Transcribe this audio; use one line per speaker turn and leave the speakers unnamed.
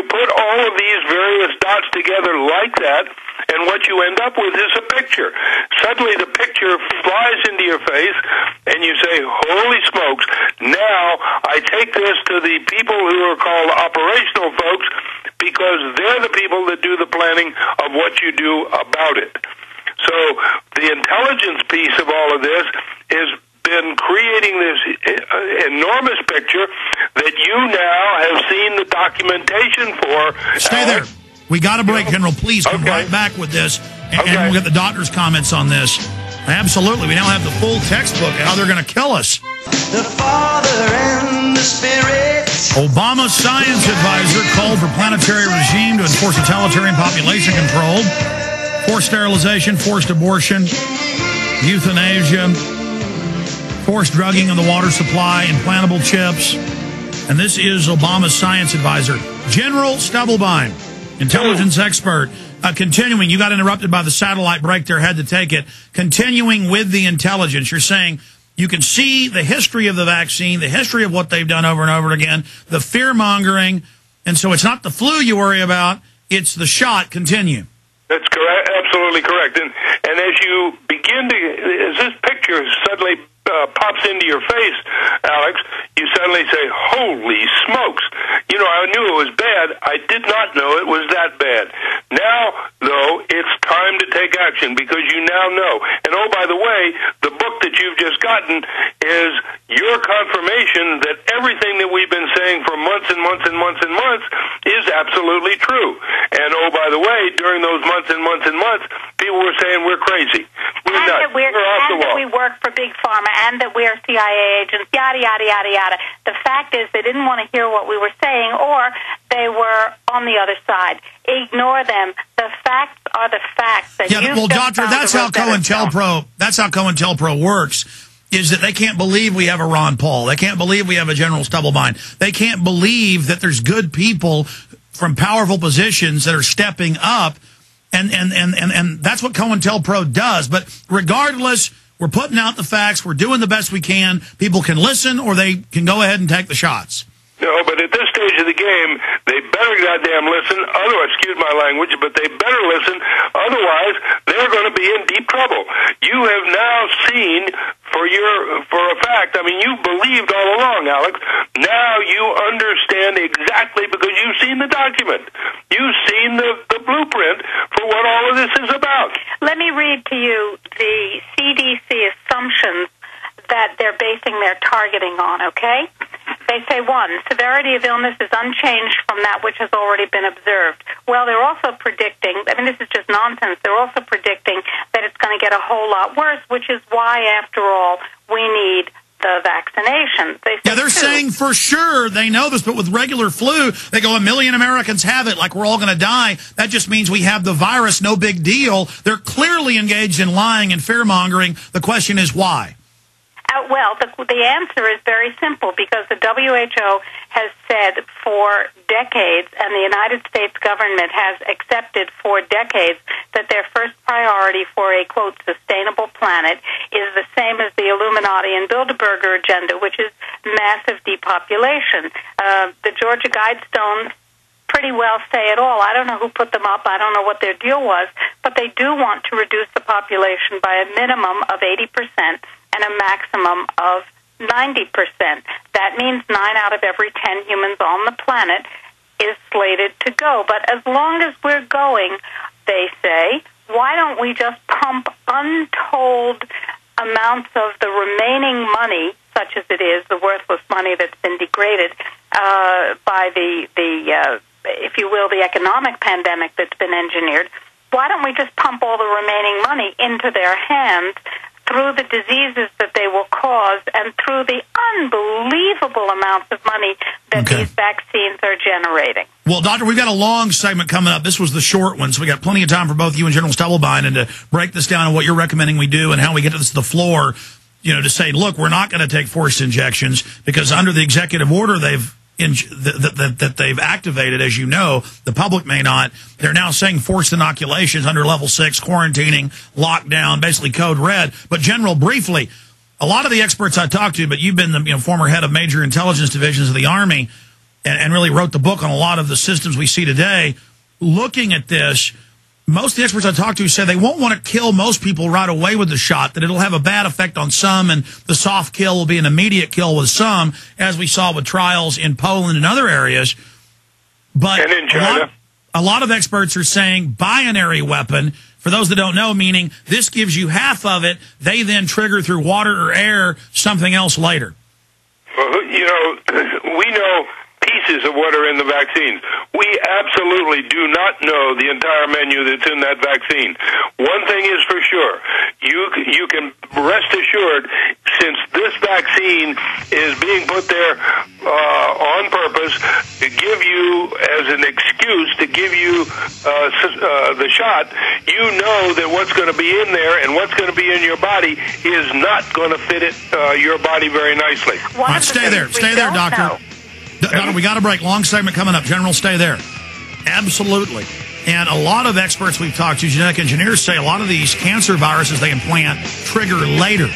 put all of these various dots together like that, and what you end up with is a picture. Suddenly the picture flies into your face, and you say, holy smokes, now I take this to the people who are called operational folks, because they're the people that do the planning of what you do about it. So the intelligence piece of all of this has been creating this enormous picture that you now have seen the documentation for.
Stay there. We got a break, General. Please come right back with this, and we'll get the doctor's comments on this. Absolutely. We now have the full textbook, how they're going to kill us.
The Father and the Spirit.
Obama's science advisor called for planetary regime to enforce totalitarian population control, forced sterilization, forced abortion, euthanasia, forced drugging of the water supply, implantable chips. And this is Obama's science advisor, General Stubblebine, intelligence expert. Continuing, you got interrupted by the satellite break there, had to take it. Continuing with the intelligence, you're saying you can see the history of the vaccine, the history of what they've done over and over again, the fear-mongering, and so it's not the flu you worry about, it's the shot. Continue.
That's correct, absolutely correct. And as you begin to, as this picture suddenly pops into your face, Alex, you suddenly say, holy smokes. You know, I knew it was bad. I did not know it was that bad. Now, though, it's time to take action because you now know. And oh, by the way, the book that you've just gotten is your confirmation that everything that we've been saying for months and months and months and months is absolutely true. And oh, by the way, during those months and months and months, people were saying we're crazy. We're nuts. We're off the wall.
That we work for Big Pharma and that we're CIA agents, yada, yada, yada, yada. The fact is they didn't want to hear what we were saying, or they were on the other side. Ignore them. The facts are the facts.
Yeah, well, Doctor, that's how COINTELPRO works, is that they can't believe we have a Ron Paul. They can't believe we have a General Stubblebine. They can't believe that there's good people from powerful positions that are stepping up, and that's what COINTELPRO does. But regardless, we're putting out the facts. We're doing the best we can. People can listen, or they can go ahead and take the shots.
No, but at this stage of the game, they better goddamn listen. Otherwise, excuse my language, but they better listen. Otherwise, they're going to be in deep trouble. You have now seen for a fact. I mean, you believed all along, Alex. Now you understand exactly because you've seen the document. You've seen the blueprint for what all of this is about.
Let me read to you the CDC assumptions that they're basing their targeting on, okay? They say, 1, severity of illness is unchanged from that which has already been observed. Well, they're also predicting, I mean, this is just nonsense, they're also predicting that it's going to get a whole lot worse, which is why, after all, we need the vaccination.
They're saying for sure they know this, but with regular flu, they go, 1 million Americans have it, like we're all going to die. That just means we have the virus, no big deal. They're clearly engaged in lying and fear-mongering. The question is why?
Well, the answer is very simple, because the WHO has said for decades, and the United States government has accepted for decades, that their first priority for a, quote, sustainable planet is the same as the Illuminati and Bilderberger agenda, which is massive depopulation. The Georgia Guidestones pretty well say it all. I don't know who put them up. I don't know what their deal was, but they do want to reduce the population by a minimum of 80%. And a maximum of 90%. That means 9 out of every 10 humans on the planet is slated to go. But as long as we're going, they say, why don't we just pump untold amounts of the remaining money, such as it is, the worthless money that's been degraded by the if you will, the economic pandemic that's been engineered. Why don't we just pump all the remaining money into their hands through the diseases that they will cause and through the unbelievable amounts of money that these vaccines are generating?
Well, Doctor, we've got a long segment coming up. This was the short one, so we got plenty of time for both you and General Stubblebine and to break this down and what you're recommending we do and how we get to the floor, you know, to say, look, we're not going to take forced injections because under the executive order that they've activated, as you know, the public may not. They're now saying forced inoculations under level 6, quarantining, lockdown, basically code red. But General, briefly, a lot of the experts I talked to, but you've been the former head of major intelligence divisions of the Army, and really wrote the book on a lot of the systems we see today, looking at this, most of the experts I talk to say they won't want to kill most people right away with the shot, that it'll have a bad effect on some, and the soft kill will be an immediate kill with some, as we saw with trials in Poland and other areas. But
and in China.
A lot of experts are saying binary weapon, for those that don't know, meaning this gives you half of it, they then trigger through water or air something else later.
Well, you know, we know pieces of what are in the vaccines. We absolutely do not know the entire menu that's in that vaccine. One thing is for sure, you can rest assured, since this vaccine is being put there on purpose to give you, as an excuse, to give you the shot, you know that what's going to be in there and what's going to be in your body is not going to fit your body very nicely.
All right, stay there, doctor. Doctor, we got a break. Long segment coming up. General, stay there. Absolutely. And a lot of experts we've talked to, genetic engineers, say a lot of these cancer viruses they implant trigger later.